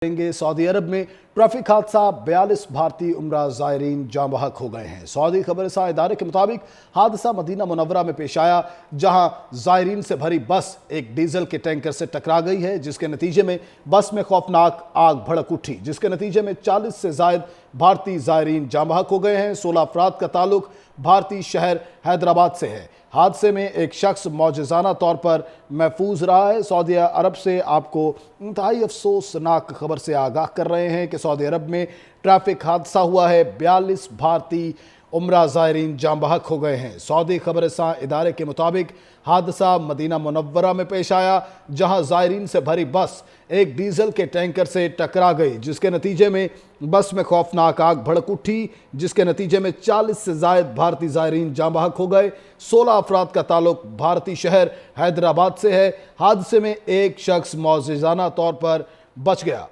Saudi अरब में traffic हादसा 42 भारतीय उम्रा ज़ायरीन जाँ बहक हो गए हैं। सऊदी खबरसां इदारे के मुताबिक हादसा मदीना मुनव्वरा में पेश आया, जहां ज़ायरीन से भरी बस एक डीजल के टैंकर से टकरा गई है, जिसके नतीजे में बस में खौफनाक आग भड़क उठी, जिसके नतीजे में 40 से ज़ायद भारतीय ज़ायरीन जाँ बहक हो गए हैं। 16 अफराद का ताल्लुक भारतीय शहर हैदराबाद से है। हादसे में एक शख्स मौजज़ाना तौर पर महफूज रहा है। सऊदी अरब से आपको इंतहाई अफसोसनाक खबर से आगाह कर रहे हैं कि सऊदी अरब में ट्रैफिक हादसा हुआ है। 42 भारतीय उम्रा ज़ायरीन जाँ बहक हो गए हैं। सऊदी खबरसां इदारे के मुताबिक हादसा मदीना मुनव्वरा में पेश आया, जहां ज़ायरीन से भरी बस एक डीजल के टैंकर से टकरा गई, जिसके नतीजे में बस में खौफनाक आग भड़क उठी, जिसके नतीजे में 40 से ज़ायद भारतीय ज़ायरीन जाँ बहक हो गए। 16 अफराद का ताल्लुक भारतीय शहर हैदराबाद से है। हादसे में एक शख्स मौजज़ाना तौर पर बच गया।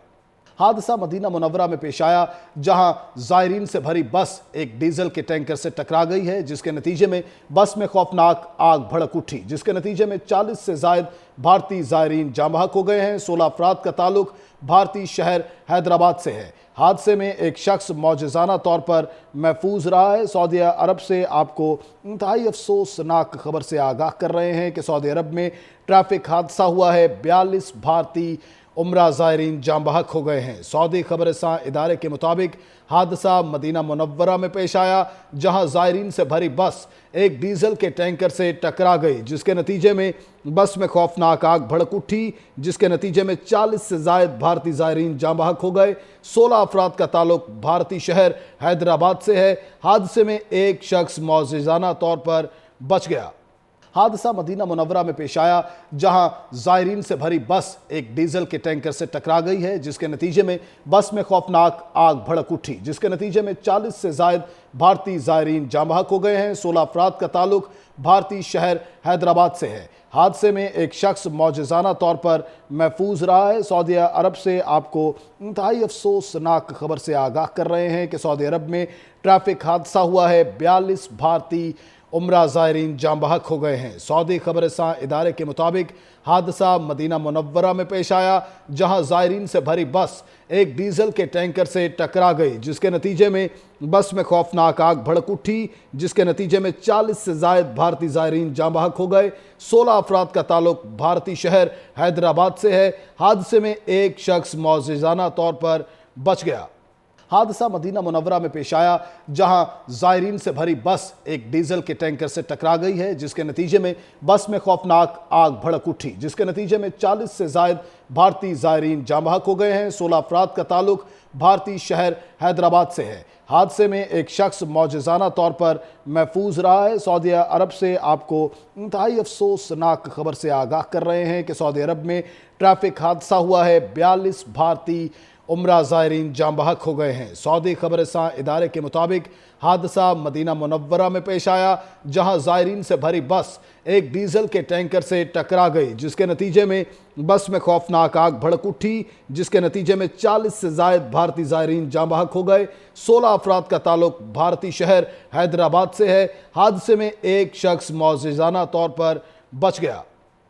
हादसा मदीना मुनव्वरा में पेश आया, जहां ज़ायरीन से भरी बस एक डीजल के टैंकर से टकरा गई है, जिसके नतीजे में बस में खौफनाक आग भड़क उठी, जिसके नतीजे में 40 से ज़ायद भारतीय ज़ायरीन जाँ बहक हो गए हैं। 16 अफराद का ताल्लुक भारतीय शहर हैदराबाद से है। हादसे में एक शख्स मौजज़ाना तौर पर महफूज रहा है। सऊदी अरब से आपको इंतहाई अफसोसनाक खबर से आगाह कर रहे हैं कि सऊदी अरब में ट्रैफिक हादसा हुआ है। 42 भारतीय उम्रा ज़ायरीन जाँ बहक हो गए हैं। सऊदी खबरसां इदारे के मुताबिक हादसा मदीना मुनव्वरा में पेश आया, जहां ज़ायरीन से भरी बस एक डीजल के टैंकर से टकरा गई, जिसके नतीजे में बस में खौफनाक आग भड़क उठी, जिसके नतीजे में 40 से ज़ायद भारतीय ज़ायरीन जाँ बहक हो गए। 16 अफराद का ताल्लुक भारतीय शहर हैदराबाद से है। हादसे में एक शख्स मौजज़ाना तौर पर बच गया। हादसा मदीना मुनव्वरा में पेश आया, जहां ज़ायरीन से भरी बस एक डीजल के टैंकर से टकरा गई है, जिसके नतीजे में बस में खौफनाक आग भड़क उठी, जिसके नतीजे में 40 से ज़ायद भारतीय ज़ायरीन जाँ बहक हो गए हैं। 16 अफराद का ताल्लुक भारतीय शहर हैदराबाद से है। हादसे में एक शख्स मौजज़ाना तौर पर महफूज रहा है। सऊदी अरब से आपको इंतहाई अफसोसनाक खबर से आगाह कर रहे हैं कि सऊदी अरब में ट्रैफिक हादसा हुआ है। 42 भारतीय उम्रा ज़ायरीन जाँ बहक हो गए हैं। सऊदी खबरसां इदारे के मुताबिक हादसा मदीना मुनव्वरा में पेश आया, जहां ज़ायरीन से भरी बस एक डीजल के टैंकर से टकरा गई, जिसके नतीजे में बस में खौफनाक आग भड़क उठी, जिसके नतीजे में 40 से ज़ायद भारतीय ज़ायरीन जाँ बहक हो गए। 16 अफराद का ताल्लुक भारतीय शहर हैदराबाद से है। हादसे में एक शख्स मौजज़ाना तौर पर बच गया। हादसा मदीना मुनव्वरा में पेश आया, जहां ज़ायरीन से भरी बस एक डीजल के टैंकर से टकरा गई है, जिसके नतीजे में बस में खौफनाक आग भड़क उठी, जिसके नतीजे में 40 से ज़ायद भारतीय ज़ायरीन जाँ बहक हो गए हैं। 16 अफराद का ताल्लुक भारतीय शहर हैदराबाद से है। हादसे में एक शख्स मौजज़ाना तौर पर महफूज रहा है। सऊदी अरब से आपको इंतहाई अफसोसनाक खबर से आगाह कर रहे हैं कि सऊदी अरब में ट्रैफिक हादसा हुआ है। 42 भारतीय उम्रा ज़ायरीन जाँ बहक हो गए हैं। सऊदी खबरसां इदारे के मुताबिक हादसा मदीना मुनव्वरा में पेश आया, जहां ज़ायरीन से भरी बस एक डीजल के टैंकर से टकरा गई, जिसके नतीजे में बस में खौफनाक आग भड़क उठी, जिसके नतीजे में 40 से ज़ायद भारतीय ज़ायरीन जाँ बहक हो गए। 16 अफराद का ताल्लुक भारतीय शहर हैदराबाद से है। हादसे में एक शख्स मौजज़ाना तौर पर बच गया।